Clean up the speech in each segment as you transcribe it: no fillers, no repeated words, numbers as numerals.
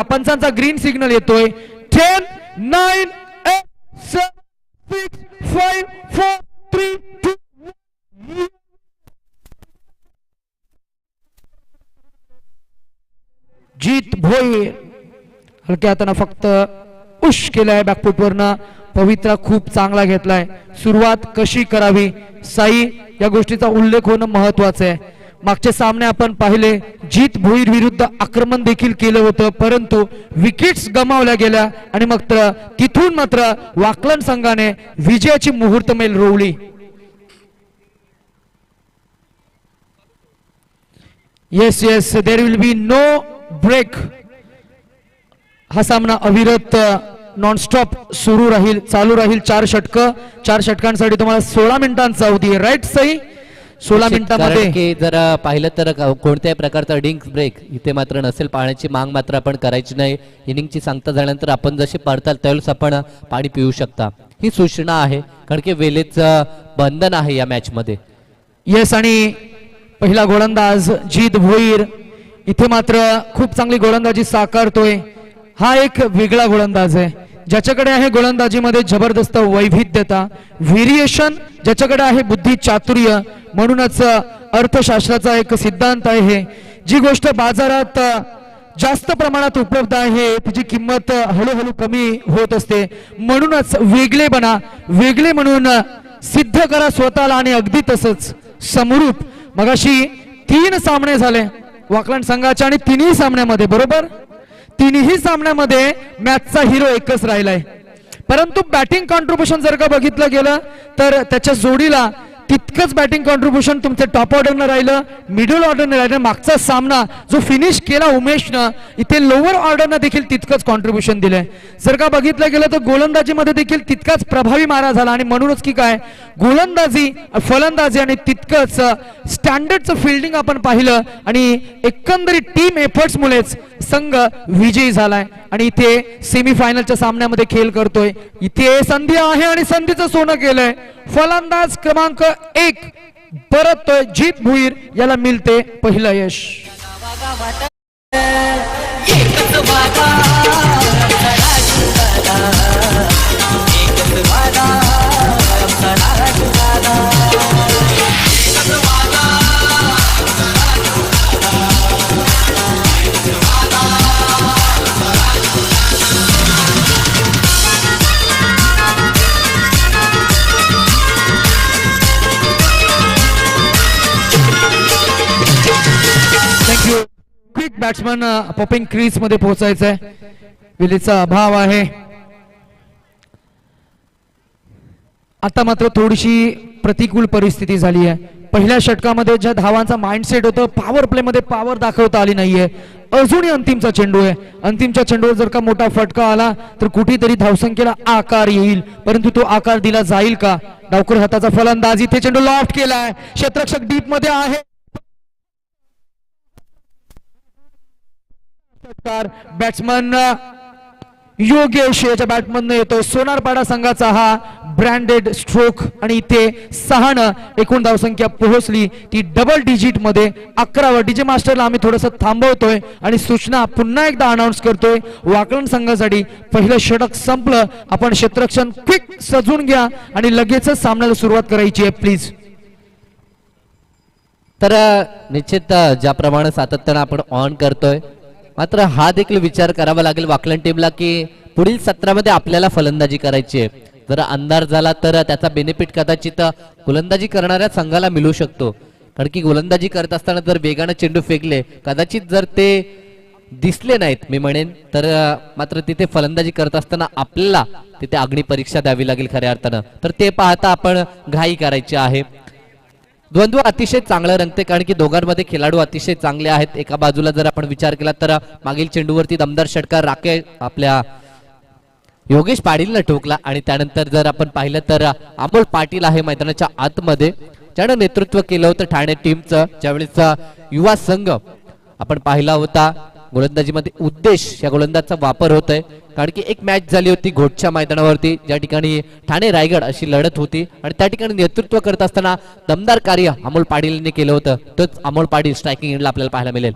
पंचांचा green signal येतोय. 10 9 8 7 6 5 4 3 2 1. जीत भोईर हलक्या हाताने फक्त उश केलाय बॅकफूट वरनं. पवित्रा खूप चांगला घेतलाय. सुरुवात कशी करावी साई या गोष्टीचा उल्लेख होणं महत्वाचं आहे. मागचे सामने आपण पाहिले जीत भोईर विरुद्ध आक्रमण देखील केलं होतं, परंतु विकेट्स गमावल्या गेल्या आणि मग तिथून मात्र वाकलन संघाने विजयाची मुहूर्तमेल रोवली. Yes yes there will be no break. हा सामना अविरत नॉनस्टॉप सुरू राहील, चालू राहील. 4 षटकांसाठी तुम्हाला 16 मिनिटांचा अवधी आहे. राईट सई? 16 मिनिटांमध्ये जर पाहिलं तर कोणत्याही प्रकारचा डिंक्स ब्रेक इथे मात्र नसेल. पाण्याची मांग मात्र आपण करायची नाही. इनिंगची सांगता झाल्यानंतर आपण जसे पडताल त्यावेळेस आपण पाणी पिऊ शकता, ही सूचना आहे. कारण की वेळेचं बंधन आहे या मॅच मध्ये. येस, आणि पहिला गोलंदाज जीत भोईर इथे मात्र खूप चांगली गोलंदाजी साकारतोय. हा एक वेगळा गोलंदाज आहे ज्याच्याकडे आहे गोलंदाजीमध्ये जबरदस्त वैविध्यता, व्हेरिएशन, ज्याच्याकडे आहे बुद्धी चातुर्य. म्हणूनच अर्थशास्त्राचा एक सिद्धांत आहे हे, जी गोष्ट बाजारात जास्त प्रमाणात उपलब्ध आहे तिची किंमत हळूहळू कमी होत असते. म्हणूनच वेगळे म्हणून सिद्ध करा स्वतःला. आणि अगदी तसंच समरूप मगाशी 3 सामने झाले वाकलन संघाच्या आणि तिन्ही सामन्यामध्ये बरोबर तिन्ही सामन्यामध्ये मॅचचा हिरो एकच राहिलाय. परंतु बॅटिंग कॉन्ट्रीब्युशन जर का बघितलं गेलं तर त्याच्या जोडीला तितकंच बॅटिंग कॉन्ट्रीब्युशन तुमचं टॉप ऑर्डरनं राहिलं, मिडल ऑर्डरनं राहिलं. मागचा सामना जो फिनिश केला उमेशनं, इथे लोअर ऑर्डरनं देखील तितकंच कॉन्ट्रीब्युशन दिलंय. जर का बघितलं गेलं तर गोलंदाजीमध्ये देखील तितकाच प्रभावी मारा झाला. आणि म्हणूनच की काय गोलंदाजी, फलंदाजी आणि तितकंच स्टँडर्डचं फिल्डिंग आपण पाहिलं आणि एकंदरीत टीम एफर्ट्समुळेच संघ विजयी झालाय आणि इथे सेमीफायनलच्या सामन्यामध्ये खेळ करतोय. इथे संधी आहे आणि संधीचं सोनं केलंय. फलंदाज क्रमांक 1 परततोय जीत भोईर, याला मिळते पहिलं यश. क्विक बॅट्समन पॉपिंग क्रीज मध्ये पोहोचायचंय, वेळेचा अभाव आहे. आता मात्र थोडीशी प्रतिकूल परिस्थिती झाली आहे. पहिल्या षटकामध्ये ज्या धावांचा माइंडसेट होतं, पॉवर प्ले मध्ये पॉवर दाखवता आली नाहीये. अजूनही अंतिमचा चेंडू आहे. अंतिमच्या चेंडूवर जर का मोठा फटका आला तर कुठेतरी धावसंख्येला आकार येईल, परंतु तो आकार दिला जाईल का? डावखुर हाताचा फलंदाज, इथे चेंडू लॉफ्ट केलाय, क्षेत्ररक्षक डीप मध्ये आहे. बॅट्समन योगेश याच्या बॅटमधनं येतो. सोनारपाडा संघाचा हा ब्रँडेड स्ट्रोक आणि इथे 6 एकूण धावसंख्या पोहोचली ती डबल डिजिट मध्ये 11. डीजे मास्टरला आम्ही थोडंसं थांबवतोय आणि सूचना पुन्हा एकदा अनाउन्स करतोय. वाकलन संघासाठी पहिलं षटक संपलं. आपण क्षेत्ररक्षण क्विक सजून घ्या आणि लगेचच सामन्याला सुरुवात करायची आहे प्लीज. तर निश्चित ज्याप्रमाणे सातत्यानं आपण ऑन करतोय, मात्र हा देखील विचार करावा लागेल वाकलन टीमला की पुढील सत्रामध्ये आपल्याला फलंदाजी करायची आहे. जर अंधार झाला तर त्याचा बेनिफिट कदाचित गोलंदाजी करणाऱ्या संघाला मिळू शकतो. कारण की गोलंदाजी करत असताना जर वेगाने चेंडू फेकले, कदाचित जर ते दिसले नाहीत मी म्हणेन, तर मात्र तिथे फलंदाजी करत असताना आपल्याला तिथे अग्नी परीक्षा द्यावी लागेल खऱ्या अर्थानं. तर ते पाहता आपण घाई करायची आहे. द्वंद्व अतिशय चांगलं रंगते कारण की दोघांमध्ये खेळाडू अतिशय चांगले आहेत. एका बाजूला जर आपण विचार केला तर मागील चेंडूवरती दमदार षटकार राकेश आपल्या योगेश पाटीलला ठोकला आणि त्यानंतर जर आपण पाहिलं तर अमोल पाटील आहे मैदानाच्या आतमध्ये, ज्यानं नेतृत्व केलं होतं ठाणे टीमचं. ज्यावेळेस युवा संघ आपण पाहिला होता, गोलंदाजीमध्ये उद्देश या गोलंदाजचा वापर होतोय. कारण की एक मॅच झाली होती घोटच्या मैदानावरती, ज्या ठिकाणी ठाणे रायगड अशी लढत होती आणि त्या ठिकाणी नेतृत्व करत असताना दमदार कार्य अमोल पाटील यांनी केलं होतं. तोच अमोल पाटील स्ट्रायकिंग एंडला आपल्याला पाहायला मिळेल.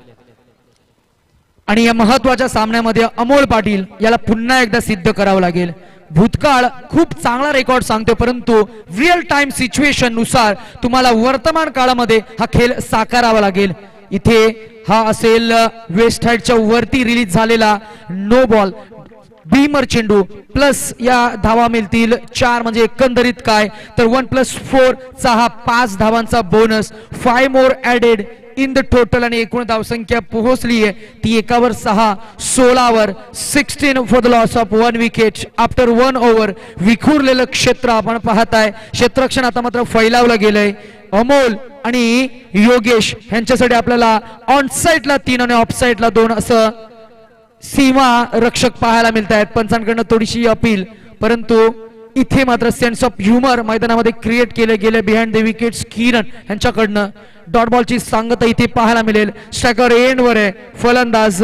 आणि या महत्वाच्या सामन्यामध्ये अमोल पाटील याला पुन्हा एकदा सिद्ध करावं लागेल. भूतकाळ खूप चांगला रेकॉर्ड सांगतो, परंतु रिअल टाइम सिच्युएशन नुसार तुम्हाला वर्तमान काळामध्ये हा खेळ साकारावा लागेल. इथे हा असेल वेस्ट हाईटच्या वरती रिलीज झालेला नो बॉल बीमर चेंडू प्लस या धावा मिळतील 4, म्हणजे एकंदरीत काय तर 1+4 चा हा 5 धावांचा bonus, 5 more added in the total, आणि एकूण धावसंख्या पोहोचली आहे ती 1 वर 6, 16 वर 16 for the loss of 1 wicket after 1 over. विखुरलेलं क्षेत्र आपण पाहताय. क्षेत्ररक्षण आता मात्र फैलावलं गेलंय. अमोल आणि योगेश यांच्यासाठी आपल्याला ऑन साइडला 3 आणि ऑफ साइडला 2 असं सीमा रक्षक पाहायला मिळत आहेत. पंचांकडनं थोडीशी अपील, परंतु इथे मात्र सेन्स ऑफ ह्युमर मैदानामध्ये क्रिएट केले गेले बिहाइंड द विकेट्स. किरण यांच्याकडनं डॉट बॉलची सांगता इथे पाहायला मिळेल. स्ट्रायकर एंड वर आहे. फलंदाज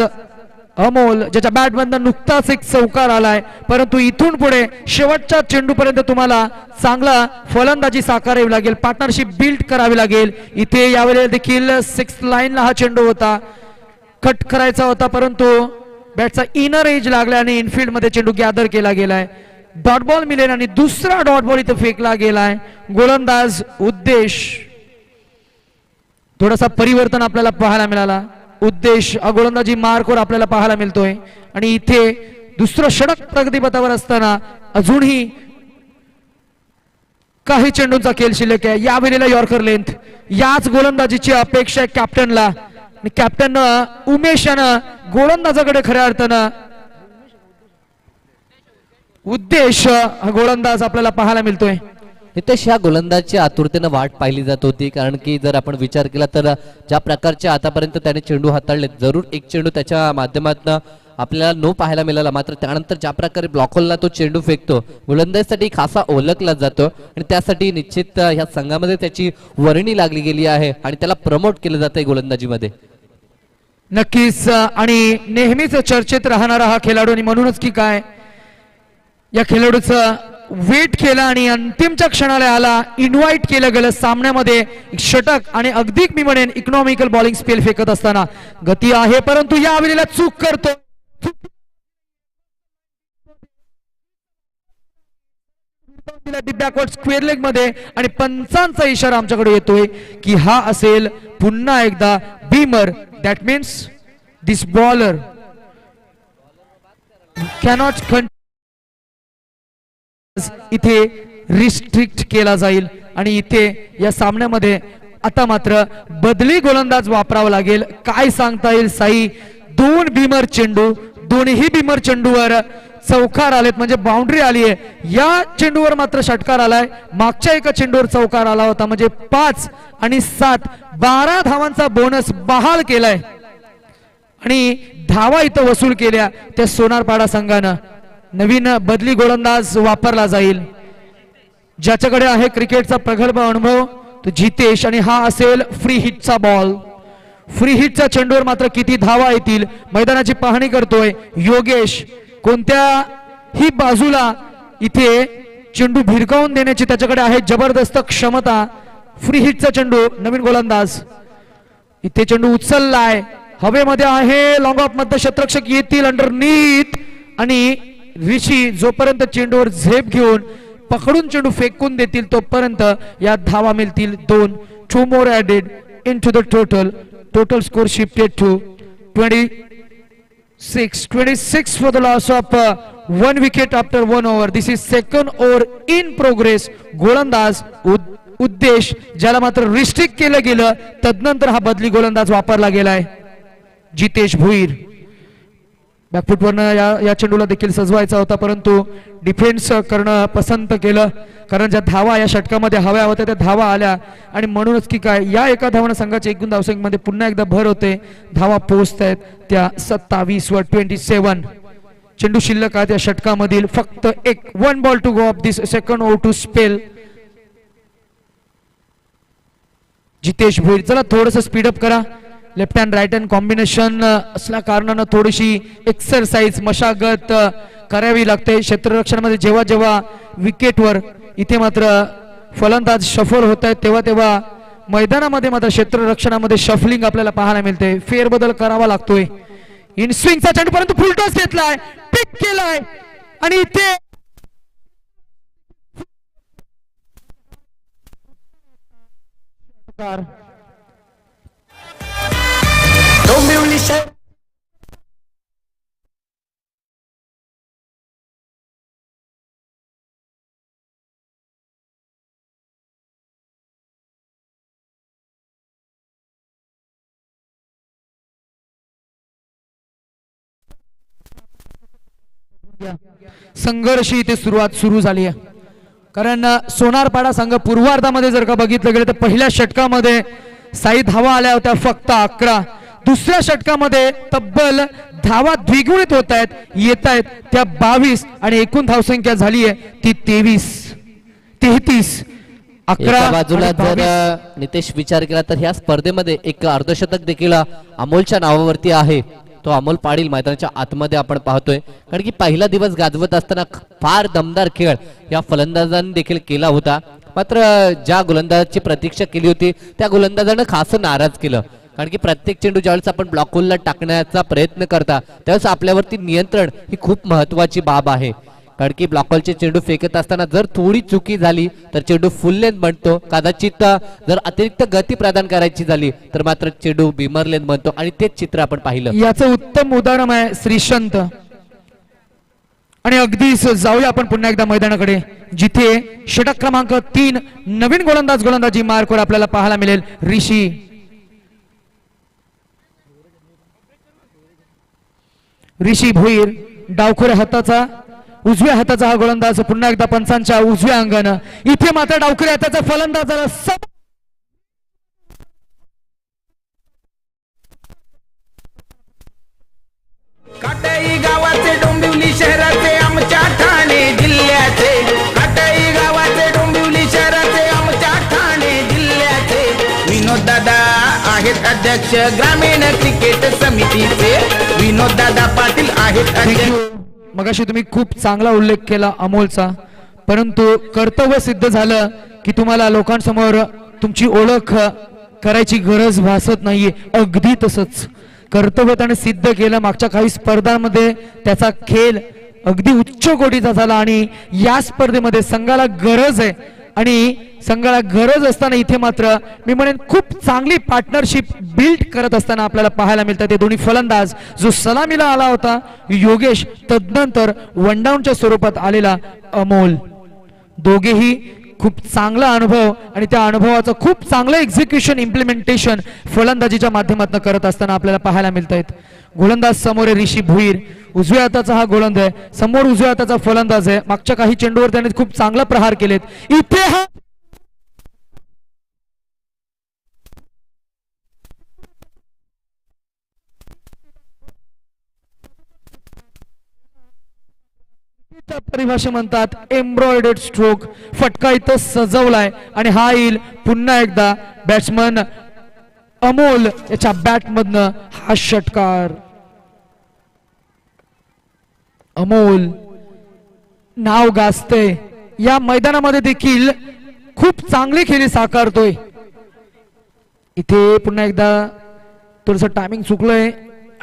अमोल ज्याच्या बॅटमधनं नुकताच एक चौकार आलाय, परंतु इथून पुढे शेवटच्या चेंडूपर्यंत तुम्हाला चांगला फलंदाजी साकारावी लागेल, पार्टनरशिप बिल्ड करावी लागेल. इथे यावेळेला देखील 6th लाईनला हा चेंडू होता, कट करायचा होता, परंतु बॅटचा इनर एज लागला आणि इनफिल्ड मध्ये चेंडू गॅदर केला गेलाय. डॉट बॉल मिळेल आणि दुसरा डॉट बॉल इथे फेकला गेलाय. गोलंदाज उद्देश, थोडासा परिवर्तन आपल्याला पाहायला मिळाला. उद्देश गोलंदाजी मार्कवर आपल्याला पाहायला मिळतोय आणि इथे दुसरं षटक प्रगतीपथावर असताना अजूनही काही चेंडूंचा खेळ शिल्लक आहे. यावेळेला यॉर्कर लेंथ, याच गोलंदाजीची अपेक्षा आहे कॅप्टनला. कॅप्टन उमेश यानं गोलंदाजाकडे खऱ्या अर्थानं उद्देश हा गोलंदाज आपल्याला पाहायला मिळतोय. नितेश, ह्या गोलंदाजची आतुरतेनं वाट पाहिली जात होती, कारण की जर आपण विचार केला तर ज्या प्रकारचे आतापर्यंत त्याने चेंडू हाताळले, जरूर एक चेंडू त्याच्या माध्यमातून आपल्याला नो पाहायला मिळाला, मात्र त्यानंतर ज्या प्रकारे ब्लॉक होलला तो चेंडू फेकतो, गोलंदाजीसाठी खासा ओळखला जातो आणि त्यासाठी निश्चित ह्या संघामध्ये त्याची वर्णी लागली गेली आहे आणि त्याला प्रमोट केलं जातंय गोलंदाजीमध्ये. नक्कीच, आणि नेहमीच चर्चेत राहणारा हा खेळाडू, आणि म्हणूनच की काय या खेळाडूचं वेट केलं आणि अंतिमच्या क्षणाला आला, इन्व्हाइट केलं गेलं सामन्यामध्ये षटक आणि अगदी मी म्हणेन इकॉनॉमिकल बॉलिंग स्पेल फेकत असताना. गती आहे, परंतु यावेळेला चूक करतो. बॅकवर्ड स्क्वेअर लेग मध्ये, आणि पंचांचा इशारा आमच्याकडे येतोय की हा असेल पुन्हा एकदा Beamer. That means this bowler cannot इथे रिस्ट्रिक्ट केला जाईल आणि इथे या सामन्यामध्ये आता मात्र बदली गोलंदाज वापरावा लागेल. काय सांगता येईल साई, 2 बीमर चेंडू, दोन्ही बीमर चेंडूवर चौकार आलेत, म्हणजे बाउंड्री आली आहे. या चेंडूवर मात्र षटकार आलाय, मागच्या एका चेंडूवर चौकार आला होता, म्हणजे 5 आणि 7 12 धावांचा बोनस बहाल केलाय आणि धावा इथं वसूल केल्या त्या सोनारपाडा संघानं. नवीन बदली गोलंदाज वापरला जाईल, ज्याच्याकडे आहे क्रिकेटचा प्रगल्भ अनुभव, तो जितेश, आणि हा असेल फ्री हिटचा बॉल. फ्री हिटच्या चेंडूवर मात्र किती धावा येतील मैदानाची पाहणी करतोय योगेश. कोणत्याही बाजूला इथे चेंडू भिरकावून देण्याची त्याच्याकडे आहे जबरदस्त क्षमता. फ्री हिटचा चेंडू, नवीन गोलंदाज, इथे चेंडू उचललाय, हवेमध्ये आहे, लॉंग ऑफ मध्ये क्षेत्ररक्षक येतील अंडरनीथ, आणि ऋषी जोपर्यंत चेंडूवर झेप घेऊन पकडून चेंडू फेकून देतील तोपर्यंत या धावा मिळतील 2. 2 more added into the total score shifted to 26 for the loss of 1 wicket after 1 over. This is second over in progress. गोलंदाज उद्देश, ज्याला मात्र रिस्ट्रिक्ट केलं गेलं, तदनंतर हा बदली गोलंदाज वापरला गेलाय जितेश भोईर. बॅकफुटवरनं या चेंडूला देखील सजवायचा होता, परंतु डिफेन्स करणं पसंत केलं, कारण ज्या धावा या षटकामध्ये हव्या होत्या त्या धावा आल्या, आणि म्हणूनच की काय या एका धावानं संघाच्या एकूण धावसंख्येमध्ये पुन्हा एकदा भर होते. धावा पोहोचत आहेत त्या 27 वर 27. चेंडू शिल्लक आहे त्या षटकामधील, फक्त 1 ball to go of this second over to spell. Jitesh Bhoir, चला थोडस स्पीडअप करा. Left hand right hand combination असल्या कारणानं थोडीशी एक्सरसाइज मशागत करावी लागते क्षेत्ररक्षणामध्ये. जेव्हा जेव्हा विकेटवर इथे मात्र फलंदाज शफल होत आहेत, तेव्हा तेव्हा मैदानामध्ये मात्र क्षेत्ररक्षणामध्ये शफलिंग आपल्याला पाहायला मिळते. फेरबदल करावा लागतोय. इन स्विंगचा चेंडू परंतु फुलटॉस घेतलाय, पिक केलाय आणि इथे डोंबिवली शहर संघर्ष इथे सुरू झाली आहे. कारण सोनारपाडा संघ पूर्वार्धामध्ये जर का बघितलं गेलं तर पहिल्या षटकामध्ये साई धावा आल्या होत्या फक्त 11. दुसऱ्या षटकामध्ये तब्बल धावा द्विगुणित होत आहेत, येत आहेत त्या 22 आणि एकूण धावसंख्या झाली आहे ती 33. 11 एका बाजूला आणि जर 22. नितेश विचार केला तर ह्या स्पर्धेमध्ये एक अर्धशतक देखील अमोलच्या नावावरती आहे. तो अमोल पाटील मैदानाच्या आतमध्ये आपण पाहतोय, कारण की पहिला दिवस गाजवत असताना फार दमदार खेळ या फलंदाजांनी देखील केला होता. मात्र ज्या गोलंदाजाची प्रतीक्षा केली होती त्या गोलंदाजानं खास नाराज केलं, कारण की प्रत्येक चेंडू ज्यावेळेस आपण ब्लॉक होलला टाकण्याचा प्रयत्न करता त्यावेळेस आपल्यावरती नियंत्रण ही खूप महत्वाची बाब आहे. कारण की ब्लॉक होलचे चेंडू फेकत असताना जर थोडी चुकी झाली तर चेंडू फुल लेंथ बनतो, कदाचित जर अतिरिक्त गती प्रदान करायची झाली तर मात्र चेंडू बिमर लेंथ बनतो आणि तेच चित्र आपण पाहिलं. याचं उत्तम उदाहरण आहे श्रीशंत. आणि अगदीच जाऊया आपण पुन्हा एकदा मैदानाकडे, जिथे षटक क्रमांक 3 नवीन गोलंदाजी मार्कवर आपल्याला पाहायला मिळेल. ऋषी भोईर डावखुऱ्या हाताचा उजव्या हाताचा हा गोलंदाज पुन्हा एकदा पंचांच्या उजव्या अंगानं. इथे मात्र डावखुऱ्या हाताचा फलंदाजाला काटाई गावाचे डोंबिवली शहराचे आमच्या ठाणे जिल्ह्याचे, काटाई गावाचे डोंबिवली शहराचे आमच्या ठाणे जिल्ह्याचे विनोद दादा आहेत अध्यक्ष ग्रामीण क्रिकेट समितीचे. विनोद दादा पाटील आहेत अध्यक्ष. मगाशी तुम्ही खूप चांगला उल्लेख केला अमोलचा, परंतु कर्तव्य सिद्ध झालं की तुम्हाला लोकांसमोर तुमची ओळख करायची गरज भासत नाहीये. अगदी तसंच कर्तव्य त्याने सिद्ध केलं. मागच्या काही स्पर्धांमध्ये त्याचा खेळ अगदी उच्च कोटीचा झाला आणि या स्पर्धेमध्ये संघाला गरज आहे आणि संघाला गरज असताना इथे मात्र मी म्हणेन खूप चांगली पार्टनरशिप बिल्ड करत असताना आपल्याला पाहायला मिळतात. ते दोन्ही फलंदाज, जो सलामीला आला होता योगेश, तदनंतर वनडाऊनच्या स्वरूपात आलेला अमोल, दोघेही खूप चांगला अनुभव आणि त्या अनुभवाचं खूप चांगलं एक्झिक्युशन इम्प्लिमेंटेशन फलंदाजीच्या माध्यमातून करत असताना आपल्याला पाहायला मिळत आहेत. गोलंदाज समोर आहे ऋषी भोईर, उजव्या हाताचा हा गोलंदाज आहे, समोर उजव्या हाताचा फलंदाज आहे. मागच्या काही चेंडूवर त्याने खूप चांगला प्रहार केलेत. इथे हा परिभाषा म्हणतात एम्ब्रॉयडर्ड स्ट्रोक. फटका इथं सजवलाय आणि हा येईल पुन्हा एकदा बॅट्समन अमोल याच्या बॅट मधनं हा षटकार. अमोल नाव गाजते या मैदानामध्ये देखील खूप चांगली खेळी साकारतोय. इथे पुन्हा एकदा थोडस टायमिंग चुकलंय,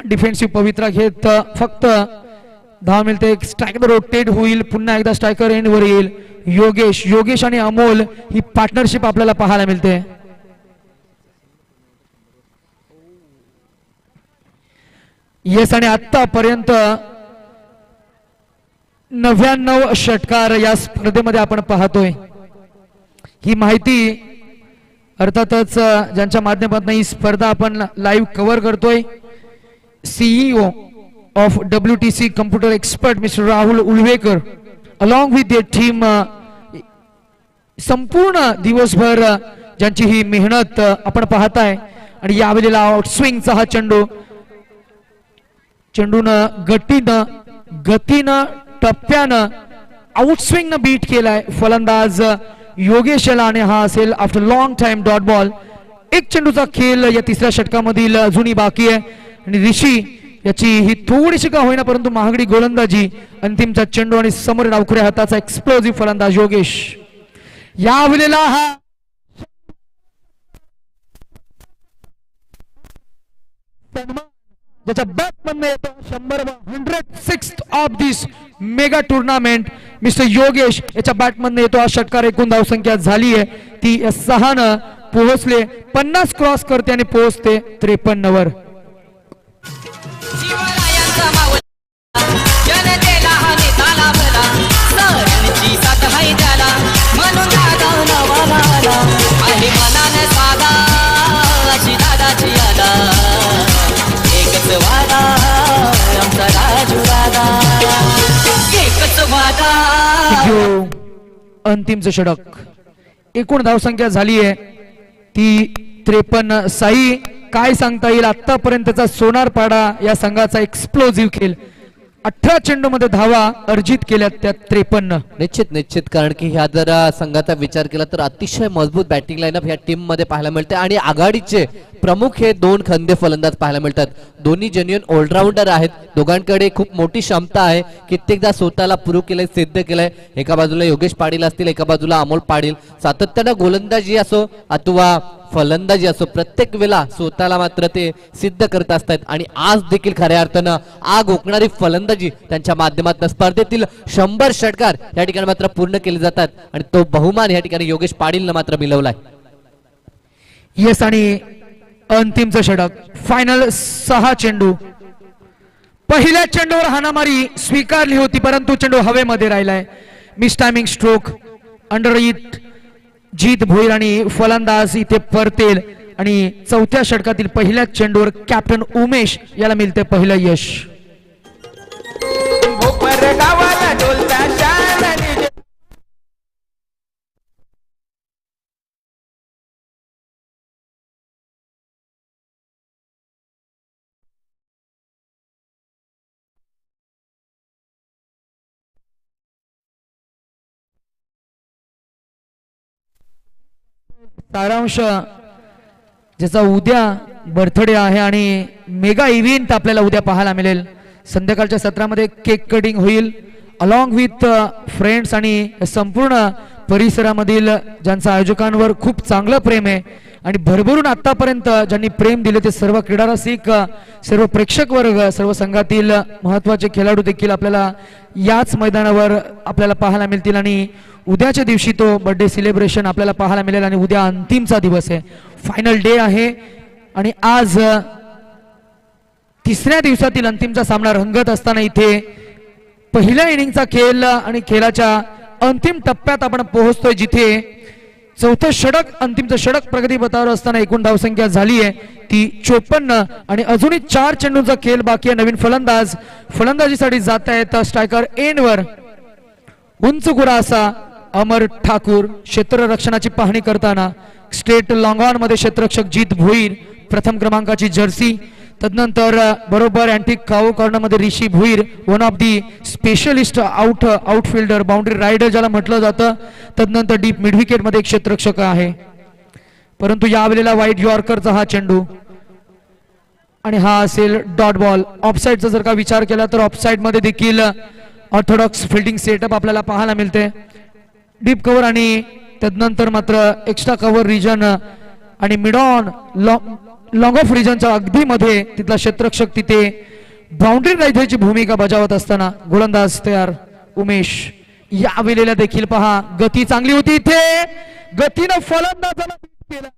डिफेन्सिव्ह पवित्रा घेत फक्त धाव मिळते. स्ट्रायकर रोटेट होईल, पुन्हा एकदा स्ट्रायकर एंड वर येईल. योगेश आणि अमोल ही पार्टनरशिप आपल्याला पाहायला मिळते. येस, आणि आतापर्यंत 99 षटकार या स्पर्धेमध्ये आपण पाहतोय. ही माहिती अर्थातच ज्यांच्या माध्यमातून ही स्पर्धा आपण लाईव्ह कव्हर करतोय, CEO of WTC computer expert Mr. Rahul Ulvekar along with their team संपूर्ण दिवसभर ज्यांची ही मेहनत आपण पाहताय. आणि यावेळेला आउटस्विंगचा हा चेंडूनं गतीनं टप्प्यानं आउटस्विंगनं बीट केलाय फलंदाज योगेश याला आणि हा असेल after long time dot ball. एक चेंडूचा खेळ या तिसऱ्या षटकामधील अजूनही बाकी आहे आणि ऋषी याची ही थोडीशी का होईना परंतु महागडी गोलंदाजी. अंतिमचा चेंडू आणि समोर डावखुऱ्या हाताचा एक्सप्लोजिव्ह फलंदाज योगेश. यावेळेला हा ज्याच्या बॅट मधनं येतो 106 of this mega tournament mister Yogesh याच्या बॅट मधनं येतो. हा षटकार एकूण धावसंख्या झाली आहे ती 6 न पोहोचले. 50 क्रॉस करते आणि पोहोचते 53 वर. शिवरायांचा मावळा जनतेला हा नेताला भला सरणची साथ हाय त्याला म्हणून दादा नवाला आहे मनाने साधा अशी दादाची यादा एकच वादा आमचा राजू दादा एकच वादा. अंतिमचं षटक एकूण धावसंख्या झाली आहे ती 53. साई काय सांगता येईल आतापर्यंतचा सोनारपाडा या संघाचा एक्सप्लोजिव्ह खेळ. 18 चेंडू मध्ये धावा अर्जित केल्या त्यात 53. निश्चित कारण की ह्या जर संघाचा विचार केला तर अतिशय मजबूत बॅटिंग लाईनअप ह्या टीम मध्ये पाहायला मिळते आणि आघाडीचे प्रमुख हे 2 खंदे फलंदाज पाहायला मिळतात. दोन्ही जेन्युइन ऑलराऊंडर आहेत. दोघांकडे खूप मोठी क्षमता आहे. कित्येकदा स्वतःला प्रूव्ह केलंय, सिद्ध केलंय. एका बाजूला योगेश पाटील असतील, एका बाजूला अमोल पाटील. सातत्यानं गोलंदाजी असो अथवा फलंदाजी असो प्रत्येक वेळेला स्वतःला मात्र ते सिद्ध करत असतात आणि आज देखील खऱ्या अर्थानं आग ओकणारी फलंदाजी त्यांच्या माध्यमातून स्पर्धेतील 100 षटकार या ठिकाणी मात्र पूर्ण केले जातात आणि तो बहुमान या ठिकाणी योगेश पाटीलनं मात्र मिळवलाय. येस आणि अंतिमचं षटक फायनल 6 चेंडू. पहिल्या चेंडूवर हाणामारी स्वीकारली होती परंतु चेंडू हवेमध्ये राहिलाय. Mistiming stroke under it Jeet Bhoir आणि फलंदाज इथे परतेल आणि चौथ्या षटकातील पहिल्या चेंडूवर कॅप्टन उमेश याला मिळते पहिलं यश. भोपर गावाला डोलता शान आणि सारांश ज्याचा उद्या बर्थडे आहे आणि मेगा इव्हेंट आपल्याला उद्या पाहायला मिळेल. संध्याकाळच्या सत्रामध्ये केक कटिंग होईल अलॉंग विथ फ्रेंड्स आणि संपूर्ण परिसरामधील ज्यांचं आयोजकांवर खूप चांगलं प्रेम आहे आणि भरभरून आतापर्यंत ज्यांनी प्रेम दिले ते सर्व क्रीडा रसिक, सर्व प्रेक्षक वर्ग, सर्व संघातील महत्त्वाचे खेळाडू देखील आपल्याला याच मैदानावर आपल्याला पाहायला मिळतील आणि उद्याच्या दिवशी तो बर्थडे सेलिब्रेशन आपल्याला पाहायला मिळेल आणि उद्या अंतिमचा दिवस आहे, फायनल डे आहे आणि आज तिसऱ्या दिवसातील अंतिमचा सामना रंगत असताना इथे पहिल्या इनिंगचा खेळ आणि खेळाच्या अंतिम टप्प्यात आपण पोहोचतोय जिथे चौथं षटक अंतिमचं षटक प्रगतीपथावर असताना एकूण धावसंख्या झाली आहे ती 54 आणि अजूनही 4 चेंडूंचा खेळ बाकी आहे. नवीन फलंदाज फलंदाजीसाठी जात आहेत. स्ट्रायकर एंडवर उंच गुरा असा अमर ठाकूर क्षेत्ररक्षणाची पाहणी करताना स्टेट लॉंग ऑन मध्ये क्षेत्ररक्षक जीत भोईर प्रथम क्रमांकाची जर्सी. तदनंतर बरोबर अँटिक काऊ कॉर्नर मध्ये Rishi Bhoir one of the specialist outfielder boundary rider ज्याला म्हटलं जातं. तदनंतर डीप मिड विकेट मध्ये एक क्षेत्ररक्षक आहे परंतु यावेळेला वाईट यॉर्करचा हा चेंडू आणि हा असेल डॉट बॉल. ऑफसाईडचा जर का विचार केला तर ऑफसाईड मध्ये देखील ऑर्थोडॉक्स फिल्डिंग सेटअप आपल्याला पाहायला मिळते. डीप कव्हर आणि तदनंतर मात्र एक्स्ट्रा कव्हर रिजन आणि मिड ऑन लॉंग ऑफ रिजनच्या अगदी मध्ये तिथला क्षेत्ररक्षक तिथे बाउंड्री रायडरची भूमिका बजावत असताना गोलंदाज तयार उमेश. या वेळेला देखील पहा गती चांगली होती इथे गतीनं फलंदाजाला बीट केला,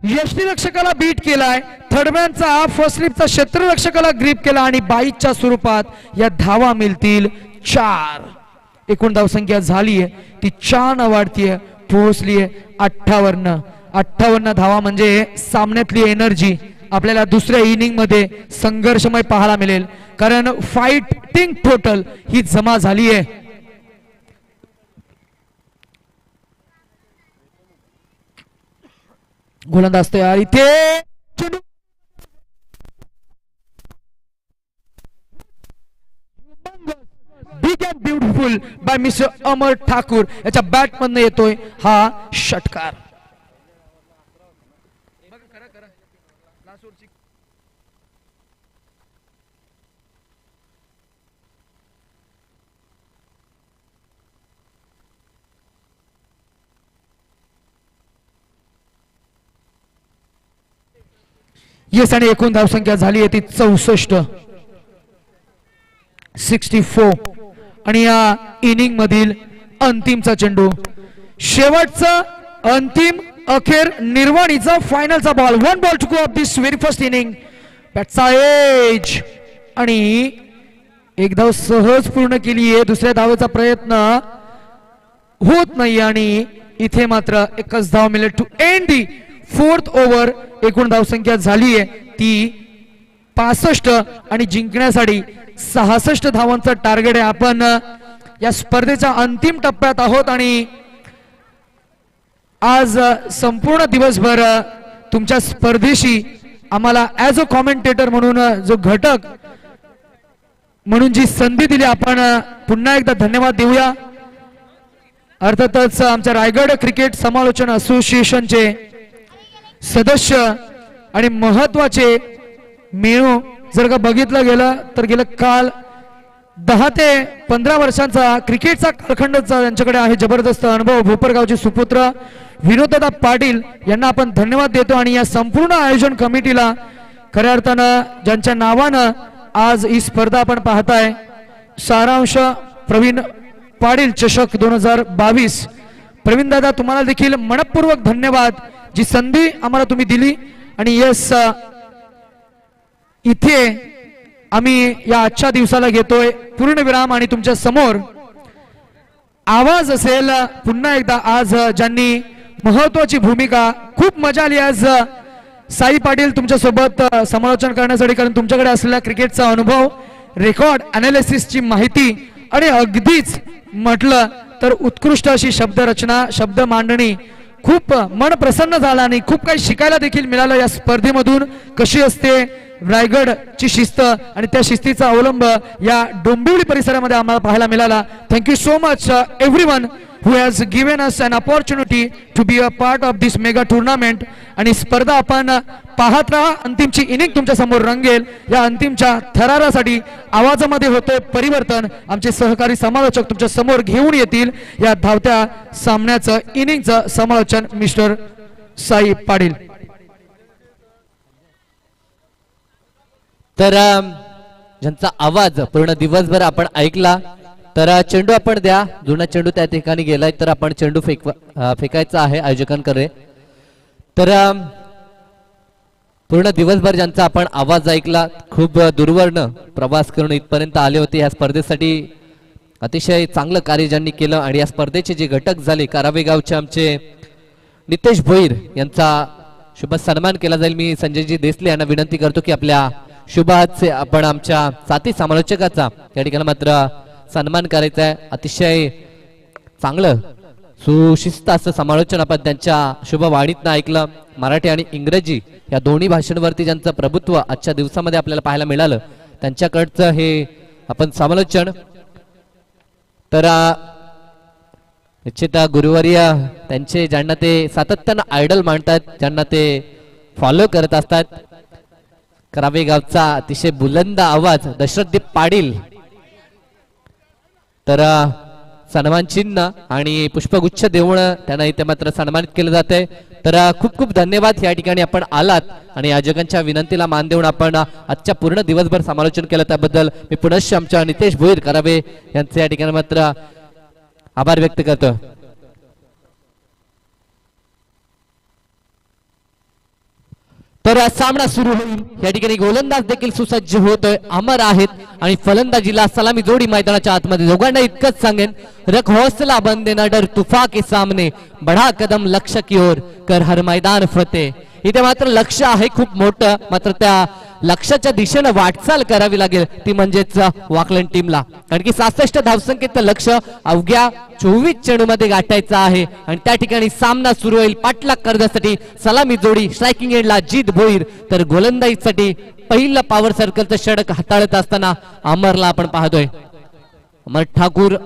यष्टीरक्षकाला बीट केलाय, थर्डमॅनचा फर्स्ट स्लिपचा क्षेत्ररक्षकाला ग्रीप केला आणि 22च्या स्वरूपात या धावा मिळतील 4. एकूण धावसंख्या झालीय ती 4 वाढतीये पोहोचलीये 58 धावा म्हणजे सामन्यातली एनर्जी आपल्याला दुसऱ्या इनिंग मध्ये संघर्षमय पाहायला मिळेल कारण फाइटिंग टोटल ही जमा झाली आहे. गोलंदाज तयार इथे big and beautiful by mister Amar Thakur याच्या बॅट मधनं येतोय हा षटकार. येस आणि एकूण धावसंख्या झाली आहे ती 64. 64 आणि या इनिंग मधील अंतिमचा चेंडू, शेवटचा अंतिम अखेर निर्वाणीचा फायनलचा ball. 1 ball to go of this very first inning. बॅटचा एज आणि एक धाव सहज पूर्ण केली आहे. दुसऱ्या धावेचा प्रयत्न होत नाही आणि इथे मात्र एकच धाव मिळेल to and the 4th over. एकूण धावसंख्या झाली आहे ती 65 आणि जिंकण्यासाठी 66 धावांचं टार्गेट आहे. आपण या स्पर्धेच्या अंतिम टप्प्यात आहोत आणि आज संपूर्ण दिवसभर तुमच्या स्पर्धेशी आम्हाला ऍज अ कॉमेंटेटर म्हणून जो घटक म्हणून जी संधी दिली, आपण पुन्हा एकदा धन्यवाद देऊया. अर्थातच आमच्या रायगड क्रिकेट समालोचन असोसिएशनचे सदस्य आणि महत्वाचे मेनू जर का बघितलं गेलं तर गेलं काल 10 ते 15 वर्षांचा क्रिकेटचा कालखंड त्यांच्याकडे आहे. जबरदस्त अनुभव. भोपरगावचे सुपुत्र विनोददा पाटील यांना आपण धन्यवाद देतो आणि या संपूर्ण आयोजन कमिटीला खऱ्या अर्थानं ज्यांच्या नावानं आज ही स्पर्धा आपण पाहताय. सारांश प्रवीण पाटील चषक 2022. प्रवीण दादा तुम्हाला देखील मनपूर्वक धन्यवाद, जी संधी आम्हाला तुम्ही दिली. आणि यस, इथे आम्ही या आजच्या दिवसाला घेतोय पूर्णविराम आणि तुमच्या समोर आवाज असेल पुन्हा एकदा. आज ज्यांनी महत्वाची भूमिका, खूप मजा आली आज साई पाटील तुमच्या सोबत समालोचन करण्यासाठी, कारण तुमच्याकडे असलेला क्रिकेटचा अनुभव, रेकॉर्ड अनालिसिसची माहिती आणि अगदीच म्हटलं तर उत्कृष्ट अशी शब्दरचना, शब्द मांडणी. खूप मन प्रसन्न झालं आणि खूप काही शिकायला देखील मिळालं या स्पर्धेमधून. कशी असते रायगडची शिस्त आणि त्या शिस्तीचा अवलंब या डोंबिवली परिसरामध्ये आम्हाला पाहायला मिळाला. Thank you so much everyone who has given us an opportunity to be a part of this mega tournament. आणि स्पर्धा आपण पाहत राहा. अंतिमची इनिंग तुमच्या समोर रंगेल. या अंतिमच्या थरारासाठी आवाजामध्ये होतोय परिवर्तन. आमचे सहकारी समालोचक तुमच्या समोर घेऊन येतील या धावत्या सामन्याचं इनिंगचं समालोचन मिस्टर साई पाटील. तर ज्यांचा आवाज पूर्ण दिवसभर आपण ऐकला, तर चेंडू आपण द्या. जुना चेंडू त्या ठिकाणी गेलाय, तर आपण चेंडू फेकायचा आहे आयोजकांकडे. तर पूर्ण दिवसभर ज्यांचा आपण आवाज ऐकला, खूप दूरवरनं प्रवास करून इथपर्यंत आले होते या स्पर्धेसाठी. अतिशय चांगलं कार्य ज्यांनी केलं आणि या स्पर्धेचे जे घटक झाले, कारावे गावचे आमचे नितेश भोईर यांचा शुभ सन्मान केला जाईल. मी संजयजी देसले यांना विनंती करतो की आपल्या शुभ हातचे आपण आमच्या साथी समालोचकाचा या ठिकाणी मात्र सन्मान करायचा आहे. अतिशय चांगलं सुशिस्त असं समालोचन आपण त्यांच्या शुभ वाणीतनं ऐकलं. मराठी आणि इंग्रजी या दोन्ही भाषांवरती ज्यांचं प्रभुत्व आजच्या दिवसामध्ये आपल्याला पाहायला मिळालं, त्यांच्याकडचं हे आपण समालोचन. तर निश्चित गुरुवर्य त्यांचे ज्यांना ते सातत्यानं आयडल मांडतात, ज्यांना ते फॉलो करत असतात, करावे गावचा अतिशय बुलंद आवाज दशरथदीप पाटील, तर सन्मान चिन्ह आणि पुष्पगुच्छ देऊन त्यांना इथे मात्र सन्मानित केलं जाते. तर खूप खूप धन्यवाद. या ठिकाणी आपण आलात आणि आयोजकांच्या विनंतीला मान देऊन आपण आजच्या पूर्ण दिवसभर समालोचन केलं, त्याबद्दल मी पुनश्च आमच्या नितेश भोईर करावे यांचे या ठिकाणी मात्र आभार व्यक्त करतो. तर सामना सुरू होईल. या ठिकाणी गोलंदाज देखील सुसज्ज होतोय, अमर आहेत आणि फलंदाजीला सलामी जोडी मैदानाच्या आतमध्ये. दोघांना इतकंच सांगेन, रख हौसला बंद देना डर तुफा के सामने, बढ़ा कदम लक्ष्य की ओर कर हर मैदान फतेह. इथे मात्र लक्ष्य आहे खूप मोठं, मात्र त्या लक्ष्याच्या दिशेनं वाटचाल करावी लागेल, ती म्हणजेच वाकलन टीमला. कारण की 66 धावसंख्येचं लक्ष अवघ्या 24 चेंडूमध्ये गाठायचं आहे आणि त्या ठिकाणी सामना सुरू होईल. पाठलाग करण्यासाठी सलामी जोडी स्ट्रायकिंग एंडला जीत भोईर, तर गोलंदाजीसाठी पहिलं पॉवर सर्कलचं षटक हाताळत असताना अमरला आपण पाहतोय. अमर ठाकूर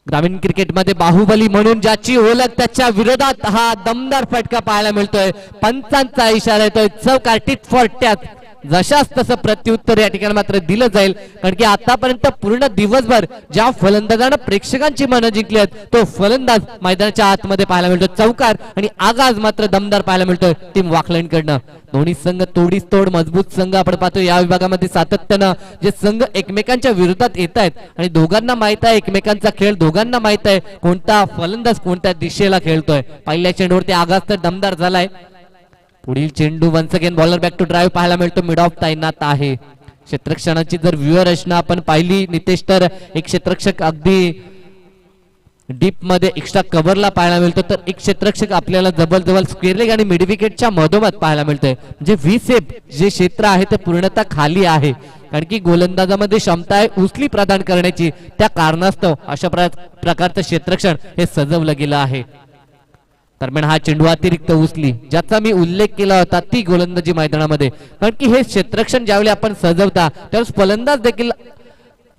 ग्रामीण क्रिकेटमध्ये बाहुबली म्हणून ज्याची ओळख, त्याच्या विरोधात हा दमदार फटका पाहायला मिळतोय. पंचांचा इशारा येतोय, चौकार टिट फॉर टॅच. जशाच तसं प्रत्युत्तर या ठिकाणी मात्र दिलं जाईल, कारण की आतापर्यंत पूर्ण दिवसभर ज्या फलंदाजानं प्रेक्षकांची मनं जिंकली आहेत, तो फलंदाज मैदानाच्या आतमध्ये पाहायला मिळतो. चौकार आणि आगाज मात्र दमदार पाहायला मिळतोय टीम वाकलँड कडनं. दोन्ही संघ तोडीस तोड मजबूत संघ आपण पाहतो या विभागामध्ये सातत्यानं जे संघ एकमेकांच्या विरोधात येत आहेत आणि दोघांना माहित आहे एकमेकांचा खेळ, दोघांना माहित आहे कोणता फलंदाज कोणत्या दिशेला खेळतोय. पहिल्या चेंडूवरती आघात तर दमदार झालाय. पुढील चेंडू once again bowler back to drive पाहायला मिळतो. मिड ऑफ तैनात आहे. क्षेत्ररक्षणाची जर व्ह्यूअर रचना आपण पाहिली नितेश तर एक क्षेत्ररक्षक अगदी डीप मध्ये एक्स्ट्रा कव्हरला पाहायला मिळतो तर एक क्षेत्ररक्षक आपल्याला जवळ स्क्वेअर लेग आणि मिड विकेटच्या मधोमध पाहायला मिळतोय. म्हणजे व्हीसेप जे क्षेत्र आहे ते पूर्णतः खाली आहे कारण की गोलंदाजामध्ये क्षमता आहे उचली प्रदान करण्याची. त्या कारणास्तव अशा प्रकारचं क्षेत्ररक्षण हे सजवलं गेलं आहे. दरम्यान हा चेंडू अतिरिक्त उचली ज्याचा मी उल्लेख केला होता ती गोलंदाजी मैदानामध्ये कारण की हे क्षेत्ररक्षण ज्यावेळी आपण सजवता त्यावेळेस फलंदाज देखील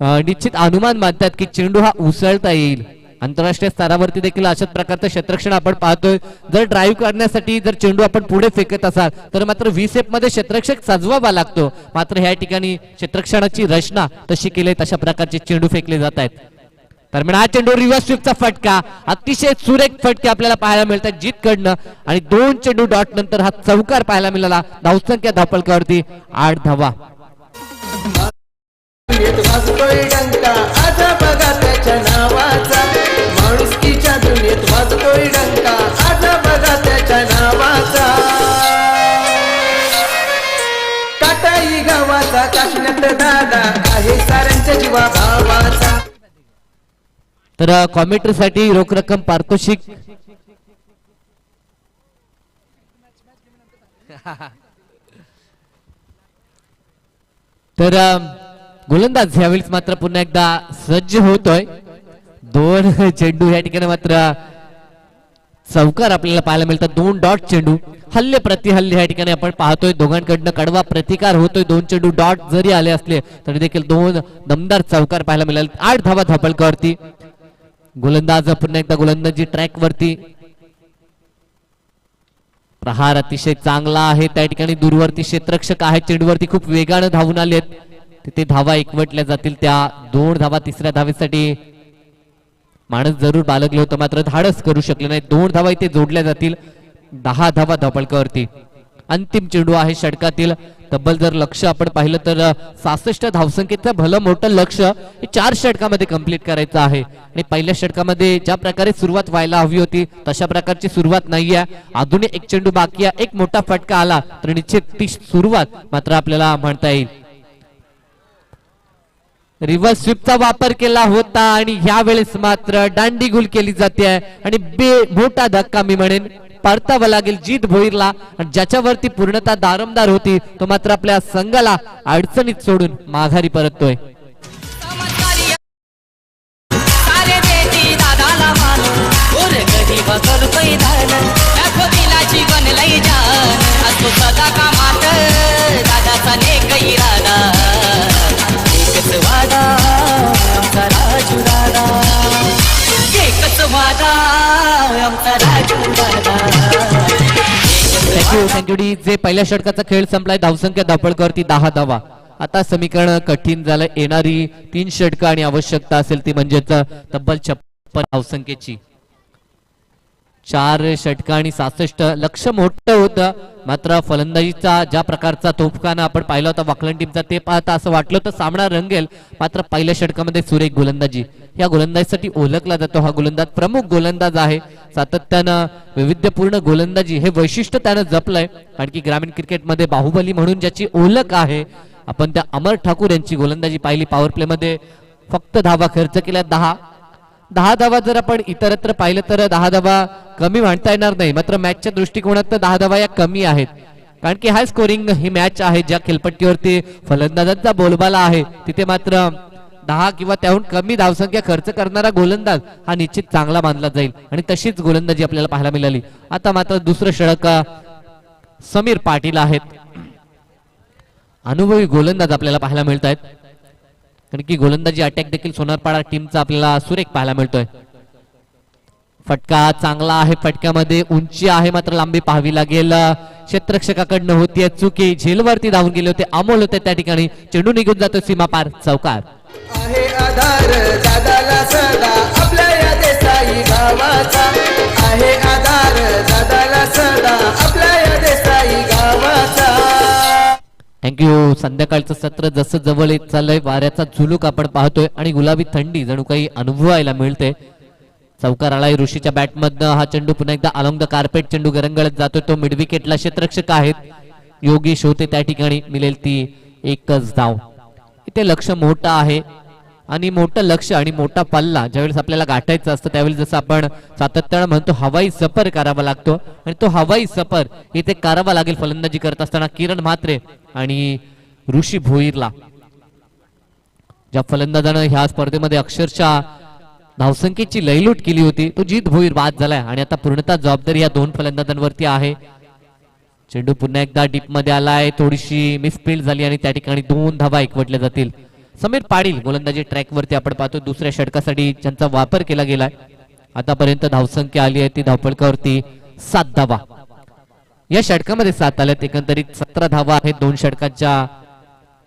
निश्चित अनुमान बांधतात की चेंडू हा उसळता येईल. आंतरराष्ट्रीय स्तरावरती देखील अशाच प्रकारचं क्षेत्ररक्षण आपण पाहतोय. जर ड्राईव्ह करण्यासाठी जर चेंडू आपण पुढे फेकत असाल तर मात्र व्हीसेप मध्ये क्षेत्ररक्षक सजवावा लागतो. मात्र ह्या ठिकाणी क्षेत्ररक्षणाची रचना तशी केली तशा प्रकारचे चेंडू फेकले जात आहेत. दरम्यान हा चेंडू रिव्हर्स स्वीपचा फटका अतिशय सुरेख फटके आपल्याला पाहायला मिळतात जीतकडनं आणि 2 चेंडू डॉट नंतर हा चौकार पाहायला मिळाला. धावसंख्या धापलकावरती 8 धावा. वाजतोय डंका आज बघा त्याच्या नावाचा माणुसकीच्या दुनियेत वाजतोय डंका आज बघा त्याच्या नावाचा काटाई गावाचा काशिनाथ दादा आहे साऱ्यांच्या जीवा भावाचा. तर कॉमेंट्री साठी रोख रक्कम पारितोषिक तर गोलंदाज यावेळेस मात्र पुन्हा एकदा सज्ज होतोय. 2 चेंडू या ठिकाणी मात्र चौकार आपल्याला पाहायला मिळतात. 2 डॉट चेंडू हल्ले प्रतिहल्ले या ठिकाणी आपण पाहतोय. दोघांकडनं कडवा प्रतिकार होतोय. 2 चेंडू डॉट जरी आले असले तरी देखील 2 दमदार चौकार पाहायला मिळाले. 8 धावा धापलकावरती. गोलंदाज पुन्हा एकदा गोलंदाजी ट्रॅक वरती. प्रहार अतिशय चांगला आहे त्या ठिकाणी दूरवरती क्षेत्ररक्षक आहे चेंडूवरती खूप वेगानं धावून आलेत. तिथे धावा एकवटल्या जातील. त्या 2 धावा तिसऱ्या धावेसाठी माणूस जरूर बाळगले होतं मात्र धाडस करू शकले नाही. 2 धावा इथे जोडल्या जातील. 10 धावा धापलकावरती. अंतिम चेंडू आहे षटकातील. तब्बल जर लक्ष आपण पाहिलं तर 66 धावसंख्येचं भलं मोठं लक्ष हे 4 षटकामध्ये कंप्लीट करायचं आहे आणि पहिल्या षटकामध्ये ज्या प्रकारे सुरुवात व्हायला हवी होती तशा प्रकारची सुरुवात नाहीये. अजून एक चेंडू बाकी आहे. एक मोठा फटका आला तर निश्चित ती सुरुवात मात्र आपल्याला म्हणता येईल. रिव्हर्स स्वीपचा वापर केला होता आणि ह्या वेळेस मात्र दांडी गुल केली जाते आणि मोठा धक्का मी म्हणेन परतावा लागेल जीत भोईरला. ज्याच्यावरती पूर्णतः दारमदार होती तो मात्र आपल्या संघाला अडचणीत सोडून माघारी परततोय. Thank you D. जे पहिल्या षटकाचा खेळ संपलाय धावसंख्या धापलकावरती 10 धावा. आता समीकरण कठीण झालं. येणारी 3 षटकं आणि आवश्यकता असेल ती म्हणजेच तब्बल 56 धावसंख्येची. 4 षटकं आणि 66 लक्ष मोठं होतं मात्र फलंदाजीचा ज्या प्रकारचा तोफखाना आपण पाहिला होता वाकलन टीमचा ते पाहता असं वाटलं होतं सामना रंगेल. मात्र पहिल्या षटकामध्ये सुरेख गोलंदाजी या गोलंदाजीसाठी ओळखला जातो. हा गोलंदाज प्रमुख गोलंदाज आहे. सातत्यानं वैविध्यपूर्ण गोलंदाजी हे वैशिष्ट्य त्यानं जपलंय कारण की ग्रामीण क्रिकेटमध्ये बाहुबली म्हणून ज्याची ओळख आहे. आपण त्या अमर ठाकूर यांची गोलंदाजी पाहिली. पॉवर प्ले मध्ये फक्त धावा खर्च केल्या 10 धावा. जर आपण इतरत्र पाहिलं तर 10 धावा कमी म्हणता येणार नाही मात्र मॅचच्या दृष्टिकोनात 10 धावा या कमी आहेत कारण की हाय स्कोरिंग ही मॅच आहे. ज्या खेळपट्टीवरती फलंदाजांचा बोलबाला आहे तिथे मात्र 10 किंवा त्याहून कमी धावसंख्या खर्च करणारा गोलंदाज हा निश्चित चांगला मानला जाईल आणि तशीच गोलंदाजी आपल्याला पाहायला मिळाली. आता मात्र दुसरं षटक समीर पाटील आहेत. अनुभवी गोलंदाज आपल्याला पाहायला मिळत आहेत कारण की गोलंदाजी अटॅक देखील सोनारपाडा टीमचा आपल्याला सुरेख पाहायला मिळतोय. फटका चांगला आहे. फटक्यामध्ये उंची आहे मात्र लांबी पाहावी लागेल. क्षेत्ररक्षकाकडनं होती चुकी. झेलवरती धावून गेले होते. अमोल होते त्या ठिकाणी. चेंडू निघून जातो सीमा पार. चौकार आहे आधार दादाला सदा आपल्या या देसाई गावाचा आहे आधार दादाला सदा आपल्या या देसाई गावाचा. थँक्यू. संध्याकाळचं सत्र जसं जवळ येत चाललंय वाऱ्याचा झुलूक आपण पाहतोय आणि गुलाबी थंडी जणू काही अनुभवायला मिळते. चौकार आलाय ऋषीच्या बॅटमधनं. हा चेंडू पुन्हा एकदा अलॉंग द कार्पेट चेंडू गरंगळत जातोय. तो मिड विकेटला क्षेत्ररक्षक आहेत योगेश होते त्या ठिकाणी. मिळेल ती एकच धाव. इथे लक्ष मोठं आहे आणि मोठं लक्ष आणि मोठा पल्ला ज्यावेळेस आपल्याला गाठायचं असतं त्यावेळेस जसं आपण सातत्यानं म्हणतो हवाई सफर करावा लागतो आणि तो हवाई सफर इथे करावा लागेल फलंदाजी करत असताना किरण म्हात्रे आणि ऋषी भोईरला. ज्या फलंदाजानं ह्या स्पर्धेमध्ये अक्षरशः धावसंख्येची लयलूट केली होती तो जीत भोईर बाद झालाय आणि आता पूर्णतः जबाबदारी या दोन फलंदाजांवरती आहे. चेंडू पुन्हा एकदा डीप मध्ये आलाय. थोडीशी मिसफिल्ड झाली आणि त्या ठिकाणी 2 धावा एकवटल्या जातील. समीर पाटील गोलंदाजी ट्रॅक वरती आपण पाहतो दुसऱ्या षटकासाठी ज्यांचा वापर केला गेलाय. आतापर्यंत धावसंख्या आली आहे ती धावफलकावरती 7 धावा. या षटकामध्ये 7 आल्यात. एकंदरीत 17 धावा आहेत 2 षटकाच्या.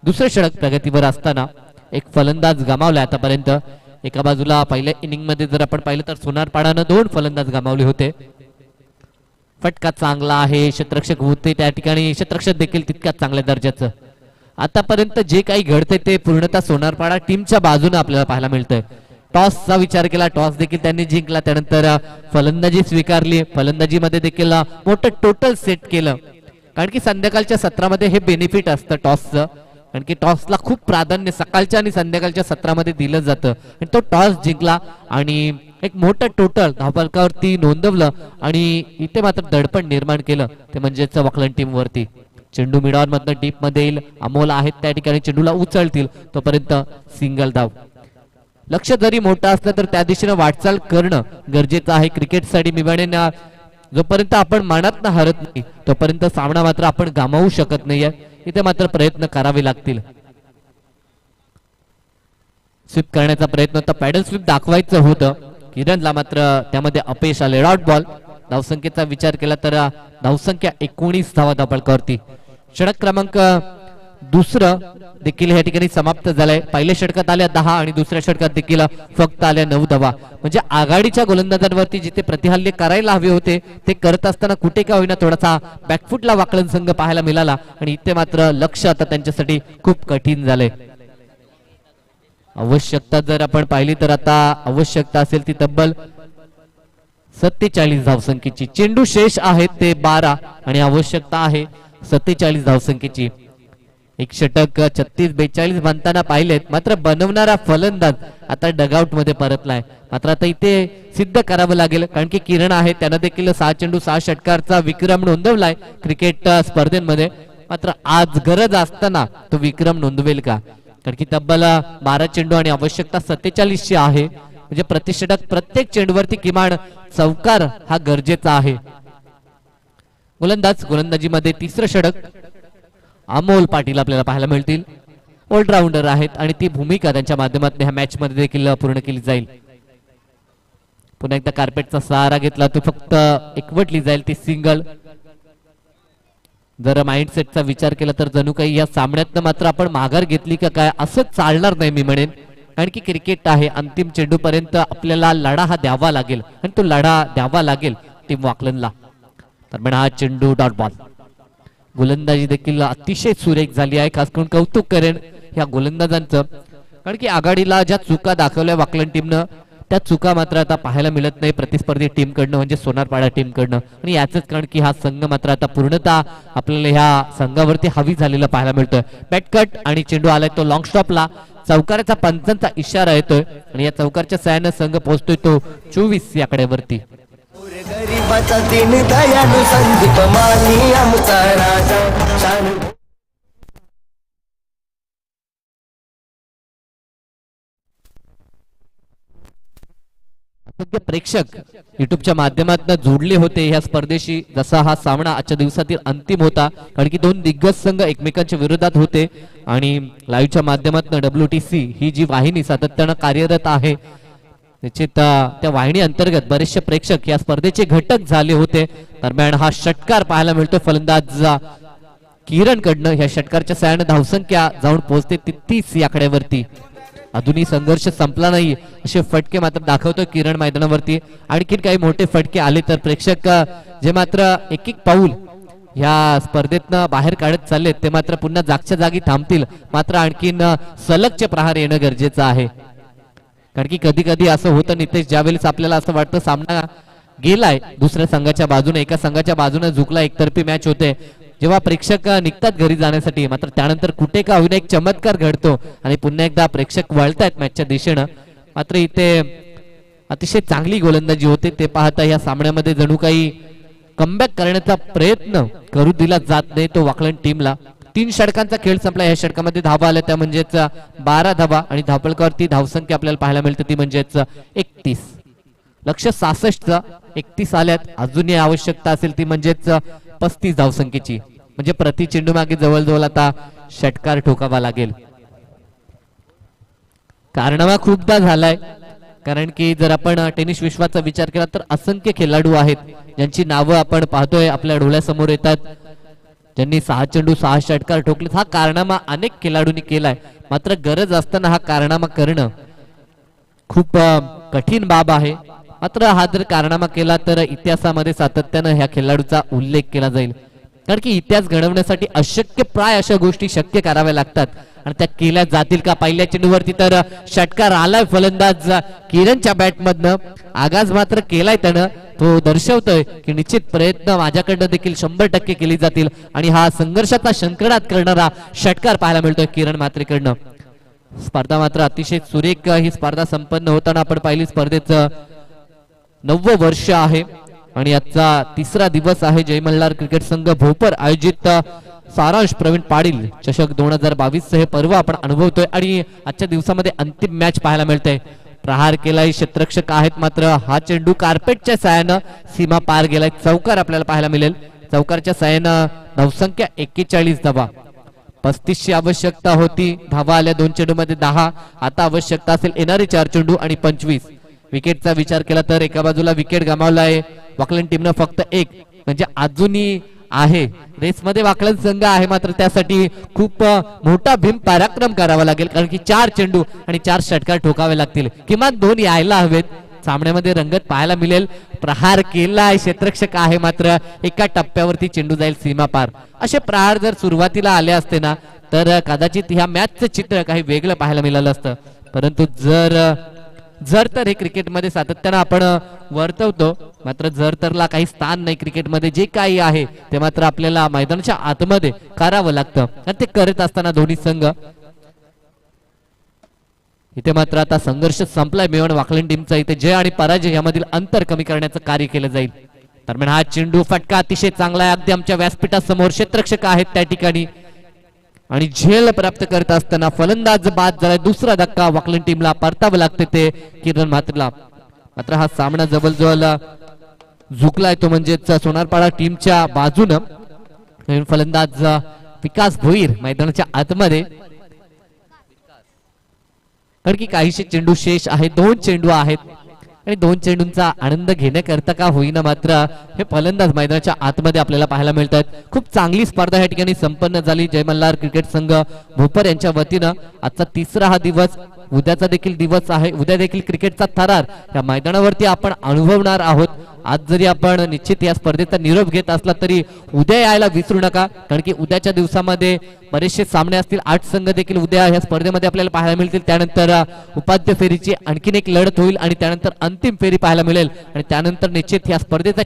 दुसरे षटक प्रगतीवर असताना एक फलंदाज गमावलाय आतापर्यंत. एका बाजूला पहिल्या इनिंग मध्ये जर आपण पाहिलं तर सोनारपाडानं 2 फलंदाज गमावले होते. फटका चांगला आहे. क्षेत्ररक्षक होते त्या ठिकाणी. क्षेत्ररक्षक देखील तितक्याच चांगल्या दर्जाचं. आतापर्यंत जे काही घडतंय ते पूर्णतः सोनारपाडा टीमच्या बाजूने आपल्याला पाहायला मिळतंय. टॉसचा विचार केला टॉस देखील त्यांनी जिंकला. त्यानंतर फलंदाजी स्वीकारली. फलंदाजीमध्ये देखील मोठं टोटल सेट केलं कारण की संध्याकाळच्या सत्रामध्ये हे बेनिफिट असतं टॉसचं. कारण की टॉसला खूप प्राधान्य सकाळच्या आणि संध्याकाळच्या सत्रामध्ये दिलं जातं आणि तो टॉस जिंकला आणि एक मोठं टोटल धावफलकावरती नोंदवलं आणि इथे मात्र दडपण निर्माण केलं ते म्हणजेच वाकलन टीम वरती. चेंडू मिडॉन मधनं डीप मध्ये येईल. अमोल आहेत त्या ठिकाणी चेंडूला उचलतील तोपर्यंत सिंगल धाव. लक्ष जरी मोठं असलं तर त्या दिशेने वाटचाल करणं गरजेचं आहे क्रिकेटसाठी. मी म्हणेन जोपर्यंत आपण मनात हरत नाही तोपर्यंत सामना मात्र आपण गमावू शकत नाहीये. इथे मात्र प्रयत्न करावे लागतील. स्वीप करण्याचा प्रयत्न होता. पॅडल स्वीप दाखवायचं होतं किरणला मात्र त्यामध्ये अपयश आले. Dot ball. धावसंख्येचा विचार केला तर धावसंख्या 19 धावा धावफलकावरती. षटक क्रमांक दुसरं देखील या ठिकाणी समाप्त झालंय. पहिल्या षटकात आल्या 10 आणि दुसऱ्या षटकात देखील फक्त आल्या 9 धावा. म्हणजे आघाडीच्या गोलंदाजांवरती जिथे प्रतिहल्ले करायला हवे होते ते करत असताना कुठे का होईना थोडासा बॅकफुटला वाकलन संघ पाहायला मिळाला आणि इथे मात्र लक्ष आता त्यांच्यासाठी खूप कठीण झालंय. आवश्यकता जर आपण पाहिली तर आता आवश्यकता असेल ती तब्बल 47 धावसंख्येची. चेंडू शेष आहेत ते 12 आणि आवश्यकता आहे 47 धावसंख्येची. एक षटक 36-42 बनताना पाहिलेत मात्र बनवणारा फलंदाज आता डगआउट मध्ये परतलाय. मात्र आता इथे सिद्ध करावं लागेल कारण की किरण आहे त्यानं देखील 6 चेंडू 6 षटकारचा विक्रम नोंदवलाय क्रिकेट स्पर्धेमध्ये. मात्र आज गरज असताना तो विक्रम नोंदवेल का कारण की तब्बल 12 चेंडू आणि आवश्यकता 47 ची आहे. म्हणजे प्रतिषटक प्रत्येक चेंडूवरती किमान चौकार हा गरजेचा आहे. गोलंदाजीमध्ये तिसरं षटक अमोल पाटील आपल्याला पाहायला मिळतील. ऑलराऊंडर आहेत आणि ती भूमिका त्यांच्या माध्यमातून ह्या मॅच मध्ये देखील पूर्ण केली जाईल. पुन्हा एकदा कार्पेटचा सहारा घेतला तो फक्त एकवटली जाईल ती सिंगल. जर माइंडसेटचा विचार केला तर जणू काही या सामन्यात मात्र आपण माघार घेतली का काय असं चालणार नाही मी म्हणेन. कारण की क्रिकेट आहे अंतिम चेंडू पर्यंत आपल्याला लढा हा द्यावा लागेल आणि तो लढा द्यावा लागेल टीम वाकलनला. दरम्यान हा चेंडू डॉट बॉल. गोलंदाजी देखील अतिशय सुरेख झाली आहे. खास करून कौतुक करेन ह्या गोलंदाजांचं कारण की आघाडीला ज्या चुका दाखवल्या वाकलन टीमनं त्या चुका मात्र आता पाहायला मिळत नाही प्रतिस्पर्धी टीम कडनं म्हणजे सोनारपाडा टीम कडनं. आणि याच कारण की हा संघ मात्र आता पूर्णतः आपल्याला ह्या संघावरती हवी झालेला पाहायला मिळतोय. बॅटकट आणि चेंडू आलाय तो लॉंग स्टॉपला. चौकाराचा पंचांचा इशारा येतोय आणि या चौकारच्या साहाय्यानं संघ पोहोचतोय तो 24 या कडेवरती. गरीबाचा दिन दयाळू संदीप मानी आमचा राजा शान. प्रेक्षक युट्यूबच्या माध्यमातून जोडले होते ह्या स्पर्धेशी. जसा हा सामना आजच्या दिवसातील अंतिम होता कारण की 2 दिग्गज संघ एकमेकांच्या विरोधात होते आणि लाईव्हच्या माध्यमातून WTC ही जी वाहिनी सातत्यानं कार्यरत आहे निश्चित त्या वाहिनी अंतर्गत बरेचसे प्रेक्षक या स्पर्धेचे घटक झाले होते. दरम्यान हा षटकार पाहायला मिळतो फलंदाज किरण कडनं. ह्या षटकारच्या साहाय्याने धावसंख्या जाऊन पोहोचते 33 या कडेवरती. अजूनही संघर्ष संपला नाही असे फटके मात्र दाखवतो किरण मैदानावरती. आणखीन काही मोठे फटके आले तर प्रेक्षक जे मात्र एक एक पाऊल ह्या स्पर्धेतनं बाहेर काढत चाललेत ते मात्र पुन्हा जागच्या जागी थांबतील, मात्र आणखीन सलगचे प्रहार येणं गरजेचं आहे. कारण की कधी कधी असं होतं नितेश, ज्यावेळेस आपल्याला असं वाटतं सामना गेलाय दुसऱ्या संघाच्या बाजूने, एका संघाच्या बाजूने झुकला, एकतर्फी मॅच होते, जेव्हा प्रेक्षक निघतात घरी जाण्यासाठी, मात्र त्यानंतर कुठे का होईना एक चमत्कार घडतो आणि पुन्हा एकदा प्रेक्षक वळतायत मॅचच्या दिशेनं. मात्र इथे अतिशय चांगली गोलंदाजी होते ते पाहता या सामन्यामध्ये जणू काही कमबॅक करण्याचा प्रयत्न करू दिला जात नाही तो वाकलन टीमला. 3 षटकांचा खेळ संपला. या षटकामध्ये धावा आल्या त्या म्हणजेच 12 धावा आणि धावफलकावरती धावसंख्या आपल्याला पाहायला मिळते ती म्हणजेच 31. लक्ष 66चा 31 आल्यात. अजूनही आवश्यकता असेल ती म्हणजेच 35 धावसंख्येची, म्हणजे प्रति चेंडू मागे जवळजवळ आता षटकार ठोकावा लागेल. कारनामा खूपदा झालाय, कारण की जर आपण टेनिस विश्वाचा विचार केला तर असंख्य खेळाडू आहेत ज्यांची नावं आपण पाहतोय आपल्या डोळ्यासमोर येतात, ज्यांनी 6 चेंडू 6 षटकार ठोकले. हा कारनामा अनेक खेळाडूंनी केलाय, मात्र गरज असताना हा कारनामा करणं खूप कठीण बाब आहे. मात्र हा जर कारनामा केला तर इतिहासामध्ये सातत्यानं ह्या खेळाडूचा उल्लेख केला जाईल, कारण की इतिहास घडवण्यासाठी अशक्य प्राय अशा गोष्टी शक्य कराव्या लागतात आणि त्या केल्या जातील का. पहिल्या चेंडूवरती तर षटकार आलाय फलंदाज किरणच्या बॅटमधनं, आगाज मात्र केलाय त्यानं. तो दर्शवतोय की निश्चित प्रयत्न माझ्याकडनं देखील 100% केली जातील आणि हा संघर्षाचा शंकरनाद करणारा षटकार पाहायला मिळतोय किरण म्हात्रेकडनं. स्पर्धा मात्र अतिशय सुरेख ही स्पर्धा संपन्न होताना आपण पाहिली. स्पर्धेचं 9वं वर्ष आहे आणि आजचा 3रा दिवस आहे. जय मल्हार क्रिकेट संघ भोपर आयोजित सारांश प्रवीण पाटील चषक 2022 हे पर्व आपण अनुभवतोय आणि आजच्या दिवसामध्ये अंतिम मॅच पाहायला मिळते. प्रहार केलाय क्षेत्ररक्षक आहेत, मात्र हा चेंडू कार्पेटच्या साहाय्यानं सीमा पार गेलाय. चौकार आपल्याला पाहायला मिळेल. चौकारच्या साहाय्यानं धावसंख्या 41 धावा. 35 ची आवश्यकता होती, धावा आल्या 2 चेंडू मध्ये 10. आता आवश्यकता असेल येणारे 4 चेंडू आणि 25. विकेटचा विचार केला तर एका बाजूला विकेट गमावलाय वाकलन टीमनं फक्त 1, म्हणजे अजूनही आहे रेसमध्ये वाकलन संघ आहे, मात्र त्यासाठी खूप मोठा भीम पराक्रम करावा लागेल, कारण की 4 चेंडू आणि 4 षटकार ठोकावे लागतील. किमान 2 यायला हवेत. सामन्यामध्ये रंगत पाहायला मिळेल. प्रहार केलाय क्षेत्ररक्षक आहे, मात्र एका टप्प्यावरती चेंडू जाईल सीमा पार. असे प्रहार जर सुरुवातीला आले असते ना तर कदाचित ह्या मॅचचं चित्र काही वेगळं पाहायला मिळालं असतं. परंतु जर तर हे क्रिकेटमध्ये सातत्यानं आपण वर्तवतो, मात्र जर तरला काही स्थान नाही क्रिकेटमध्ये. जे काही आहे ते मात्र आपल्याला मैदानाच्या आतमध्ये करावं लागतं आणि ते करत असताना दोन्ही संघ इथे मात्र आता संघर्ष संपलाय. मेवण वाकलन टीमचा इथे जय आणि पराजय यामधील अंतर कमी करण्याचं कार्य केलं जाईल. दरम्यान हा चेंडू फटका अतिशय चांगला आहे. अगदी आमच्या व्यासपीठासमोर क्षेत्ररक्षक आहेत त्या ठिकाणी आणि झेल प्राप्त करत असताना फलंदाज बाद झालाय. 2रा धक्का वाकलन टीमला परतावं लागते ते किरण म्हात्रेला. मात्र हा सामना जवळजवळ झुकलाय तो म्हणजेच सोनारपाडा टीमच्या बाजूनं. फलंदाज विकास भोईर मैदानाच्या आतमध्ये, कारण की काहीशे चेंडू शेष आहे. 2 चेंडू आहेत आणि 2 चेंडूंचा आनंद घेण्याकरता का होईना मात्र हे फलंदाज मैदानाच्या आतमध्ये आपल्याला पाहायला मिळतात. खूप चांगली स्पर्धा या ठिकाणी संपन्न झाली. जय मल्हार क्रिकेट संघ भोपर यांच्या वतीनं आजचा 3रा हा दिवस, उद्याचा देखील दिवस आहे. उद्या देखील क्रिकेटचा थरार या मैदानावरती आपण अनुभवणार आहोत. आज जरी आपण निश्चित या स्पर्धेचा निरोप घेत असला तरी उद्या यायला विसरू नका, कारण की उद्याच्या दिवसामध्ये बरेचसे सामने असतील. 8 संघ देखील उद्या या स्पर्धेमध्ये आपल्याला पाहायला मिळतील. त्यानंतर उपांत्य फेरीची आणखीन एक लढत होईल आणि त्यानंतर अंतिम फेरी पाहायला मिळेल आणि त्यानंतर निश्चित या स्पर्धेचा